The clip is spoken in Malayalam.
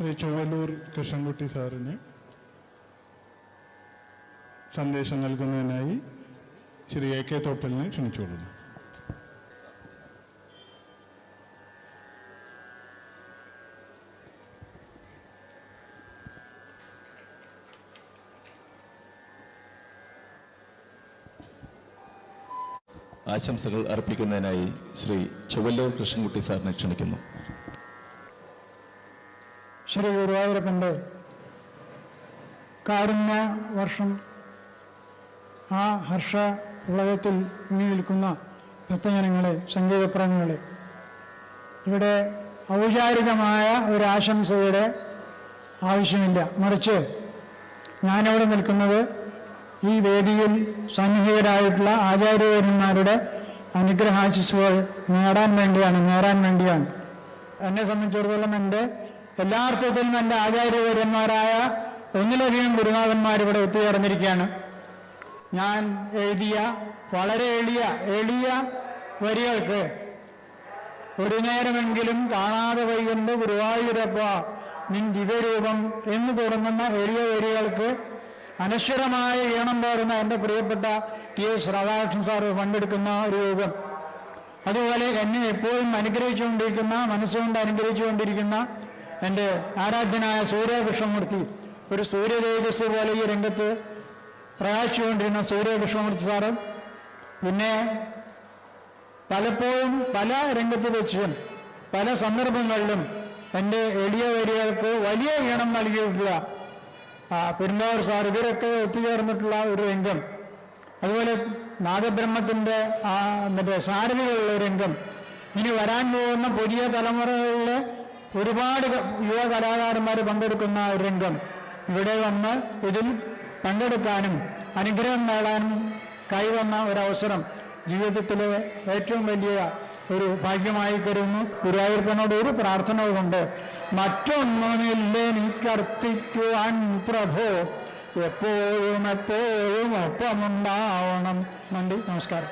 ശ്രീ ചൊവ്വല്ലൂർ കൃഷ്ണൻകുട്ടി സാറിന് സന്ദേശം നൽകുന്നതിനായി ശ്രീ എ കെ തോട്ടലിനെ ക്ഷണിച്ചുകൊള്ളുന്നു. ആശംസകൾ അർപ്പിക്കുന്നതിനായി ശ്രീ ചൊവ്വല്ലൂർ കൃഷ്ണൻകുട്ടി സാറിനെ ക്ഷണിക്കുന്നു. ശ്രീ ഗുരുവായൂരപ്പൻ്റെ കാരുണ്യ വർഷം ആ ഹർഷ ഉളകത്തിൽ മുങ്ങി നിൽക്കുന്ന ഭക്തജനങ്ങളെ, സംഗീതപ്രേമികളെ, ഇവിടെ ഔപചാരികമായ ഒരു ആശംസയുടെ ആവശ്യമില്ല. മറിച്ച് ഞാനിവിടെ നിൽക്കുന്നത് ഈ വേദിയിൽ സന്നിഹിതരായിട്ടുള്ള ആചാര്യവര്യന്മാരുടെ അനുഗ്രഹാശിസ്സുകൾ നേരാൻ വേണ്ടിയാണ്. എന്നെ സംബന്ധിച്ചിടത്തോളം എൻ്റെ എല്ലാ അർത്ഥത്തിലും എൻ്റെ ആചാര്യവര്യന്മാരായ ഒന്നിലധികം ഗുരുനാഥന്മാർ ഇവിടെ ഒത്തുചേർന്നിരിക്കുകയാണ്. ഞാൻ എഴുതിയ വളരെ എളിയ വരികൾക്ക് ഒരു നേരമെങ്കിലും കാണാതെ വൈകുണ്ട് ഗുരുവായൂരപ്പ നിൻ ദിവ്യരൂപം എന്ന് തുടങ്ങുന്ന എളിയ വരികൾക്ക് അനശ്വരമായ ഈണം പകരുന്ന എൻ്റെ പ്രിയപ്പെട്ട ടി.എസ്. രാധാകൃഷ്ണൻ സാറ് പങ്കെടുക്കുന്ന ഒരു യോഗം, അതുപോലെ എന്നെ എപ്പോഴും അനുഗ്രഹിച്ചുകൊണ്ടിരിക്കുന്ന, മനസ്സുകൊണ്ട് അനുഗ്രഹിച്ചുകൊണ്ടിരിക്കുന്ന എൻ്റെ ആരാധ്യനായ സൂര്യകൃഷ്ണമൂർത്തി, ഒരു സൂര്യതേജസ് പോലെ ഈ രംഗത്ത് പ്രകാശിച്ചുകൊണ്ടിരുന്ന സൂര്യകൃഷ്ണമൂർത്തി സാറ്, പിന്നെ പലപ്പോഴും പല രംഗത്ത് വെച്ചും പല സന്ദർഭങ്ങളിലും എൻ്റെ എളിയ വരികൾക്ക് വലിയ ഈണം നൽകിയിട്ടുള്ള പെരുമ്പാവൂർ സാർ, ഇവരൊക്കെ ഒത്തുചേർന്നിട്ടുള്ള ഒരു രംഗം, അതുപോലെ നാദബ്രഹ്മത്തിൻ്റെ മറ്റേ സാരഥികളുള്ള രംഗം, ഇനി വരാൻ പോകുന്ന പുതിയ തലമുറകളിലെ ഒരുപാട് യുവ കലാകാരന്മാർ പങ്കെടുക്കുന്ന ഒരു രംഗം, ഇവിടെ വന്ന് ഇതിൽ പങ്കെടുക്കാനും അനുഗ്രഹം നേടാനും കൈവന്ന ഒരവസരം ജീവിതത്തിലെ ഏറ്റവും വലിയ ഒരു ഭാഗ്യമായി കരുതുന്നു. ഗുരുവായൂരപ്പനോട് ഒരു പ്രാർത്ഥന കൊണ്ട്, മറ്റൊന്നുമില്ലെനിക്കർത്തിക്കുവാൻ പ്രഭോ, എപ്പോഴും ഒപ്പമുണ്ടാവണം. നന്ദി, നമസ്കാരം.